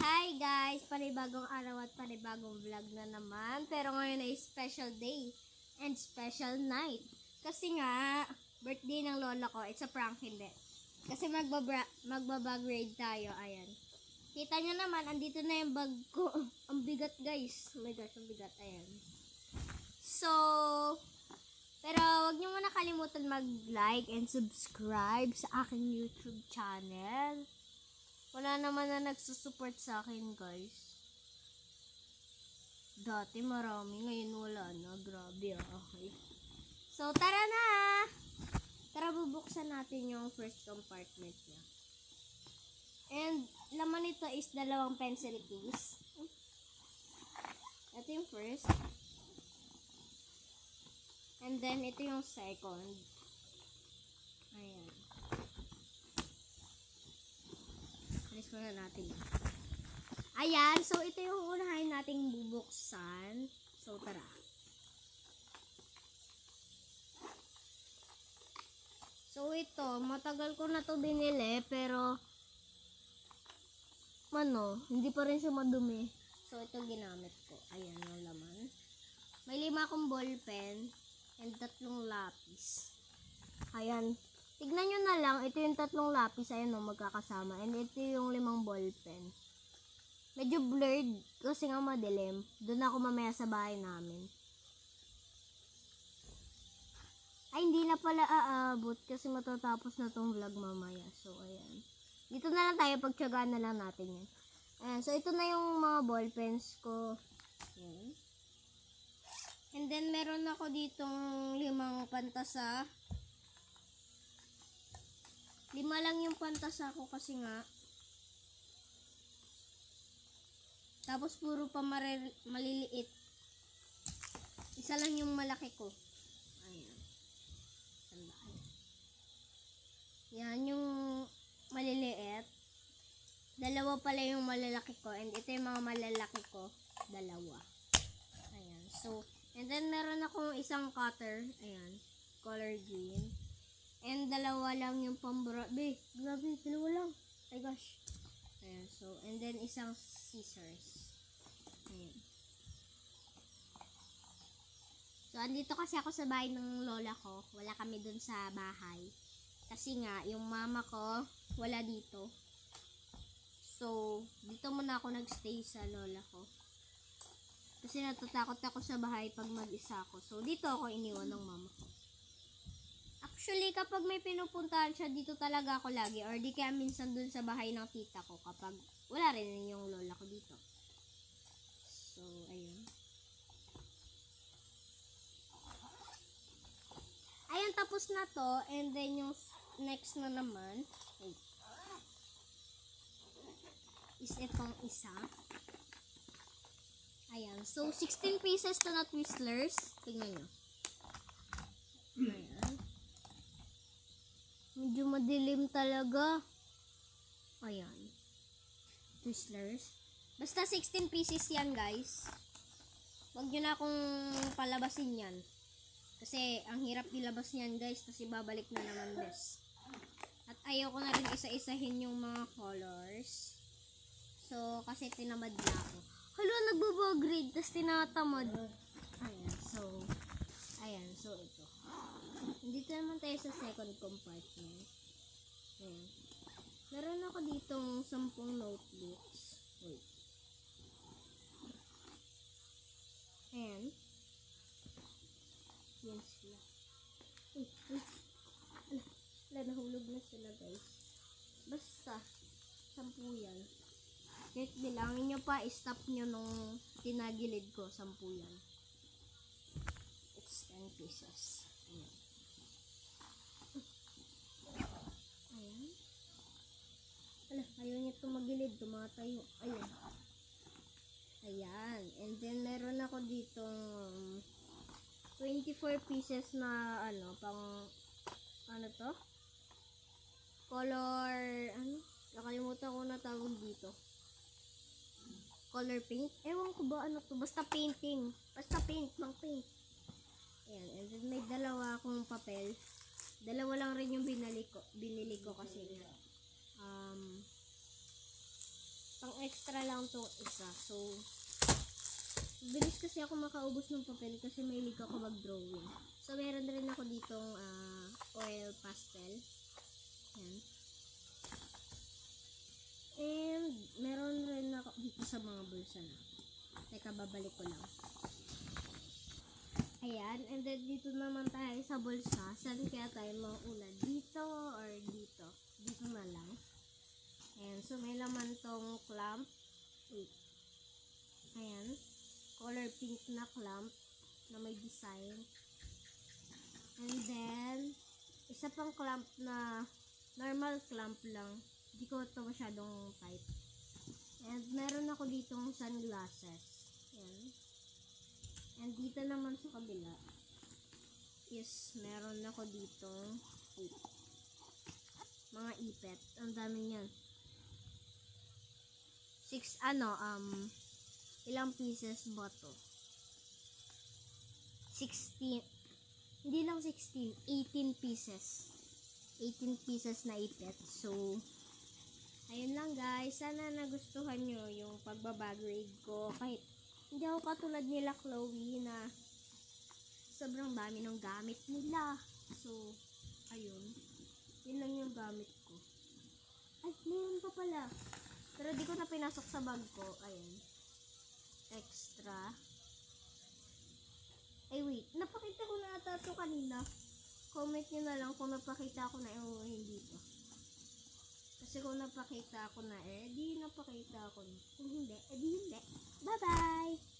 Hi guys! Panibagong araw at panibagong vlog na naman. Pero ngayon ay special day and special night. Kasi nga, birthday ng lola ko. It's a prank, hindi. Kasi magbabag raid tayo. Ayan. Kita nyo naman, andito na yung bag ko. Ang bigat guys. Oh my gosh, ang bigat. Ayan. So, pero wag nyo muna kalimutan mag-like and subscribe sa aking YouTube channel. Wala naman na nagsusupport sa akin, guys. Dati marami, ngayon wala na. Grabe, okay. So, tara na! Tara, bubuksan natin yung first compartment niya. And, laman nito is 2 pencil case. Ito yung first. And then, ito yung second. Ayan. Alis muna natin. Ayan. So, ito yung unahin nating bubuksan. So, tara. So, ito. Matagal ko na to binili. Pero, hindi pa rin siya madumi. So, ito ginamit ko. Ayan yung laman. May 5 akong ballpen. And 3 lapis. Ayan. Tignan nyo na lang, ito yung 3 lapis, ayan o, magkakasama. And ito yung 5 ballpen. Medyo blurred, kasi nga madilim. Doon ako mamaya sa bahay namin. Ay, hindi na pala aabot, kasi matatapos na tong vlog mamaya. So, ayan. Dito na lang tayo, pagtsagaan na lang natin yan. Ayan, so ito na yung mga ballpens ko. Ayan. And then, meron ako ditong 5 pantasa. 5 lang yung pantasa ko kasi nga. Tapos puro pa maliliit. Isa lang yung malaki ko. Ayan. Sandaan. Yan yung maliliit. 2 pala yung malalaki ko. And ito yung mga malalaki ko. 2. Ayan. So, and then meron akong isang cutter. Ayan. Color green. And 2 lang yung pambura. Grabe, 2 lang. Ay gosh. Ayan, so, and then isang scissors. Ayan. So, andito kasi ako sa bahay ng lola ko. Wala kami dun sa bahay. Kasi nga, yung mama ko, wala dito. So, dito muna ako nagstay sa lola ko. Kasi natatakot ako sa bahay pag mag-isa ako. So, dito ako iniwan ng mama ko. Actually, kapag may pinupuntahan siya, dito talaga ako lagi. Or di kaya minsan dun sa bahay ng tita ko kapag wala rin yung lola ko dito. So, ayun. Ayun, tapos na to. And then yung next na naman, is itong isa. Ayan. So, 16 pieces to na Twizzlers. Tingnan nyo. Ayan. Medyo madilim talaga. Ayan. Twizzlers. Basta 16 pieces yan, guys. Huwag nyo na akong palabasin yan. Kasi ang hirap ilabas niyan, guys. Tapos ibabalik na naman, guys. At ayaw ko na rin isa-isahin yung mga colors. So, kasi tinamad na ako. Hala, nagbabag-grade. Tapos tinatamad. Ayan. So, ayan. So, ito. Dito naman tayo sa second compartment. Ayan. Meron ako ditong 10 notebooks. Wait. Ayan. Yan sila. Ala, nahulog na sila, guys. Basta, 10 yan. Kahit bilangin nyo pa, stop nyo nung tinagilid ko, 10 yan. It's 10 pieces. Ayan. Ayaw niya tumagilid, tumatayo. Ayan. Ayan. And then, meron ako ditong 24 pieces na, color, nakalimutan ko na tawag dito. Color paint. Ewan ko ba, basta painting. Basta paint, mang paint. Ayan. And then, may 2 akong papel. 2 lang rin yung binili ko kasi, Pang extra lang tong isa. So, bilis kasi ako makaubos ng papel kasi mahilig ako mag-drawing. So, meron rin ako ditong oil pastel. Yan. And, meron rin ako dito sa mga bulsa na. Teka, babalik ko lang. Ayan, and then dito naman tayo sa bulsa. Saan kaya tayo mauna? Dito or dito? Dito na lang. Ayan, so may laman tong clamp. Wait. Ayan, color pink na clamp na may design. And then, isa pang clamp na normal clamp lang. Hindi ko ito masyadong type. And meron ako ditong sunglasses. Ayan. And dito naman sa kabila is meron ako ditong mga ipet. Ang dami niyan. Ilang pieces ba to? 16. Hindi lang 16, 18 pieces. 18 pieces na ipet. So, ayun lang guys. Sana nagustuhan nyo yung pagbabagrade ko. Kahit hindi ako katulad nila Chloe na sobrang dami ng gamit nila. So, ayun. Yun lang yung gamit ko. Ay, meron pa pala. Pero di ko na pinasok sa bag ko. Ayun. Extra. Ay, wait. Napakita ko na ata ito kanina. Comment nyo na lang kung napakita ko na o hindi pa. Kasi kung napakita ko na di napakita ko na. Kung hindi, di hindi. Bye-bye!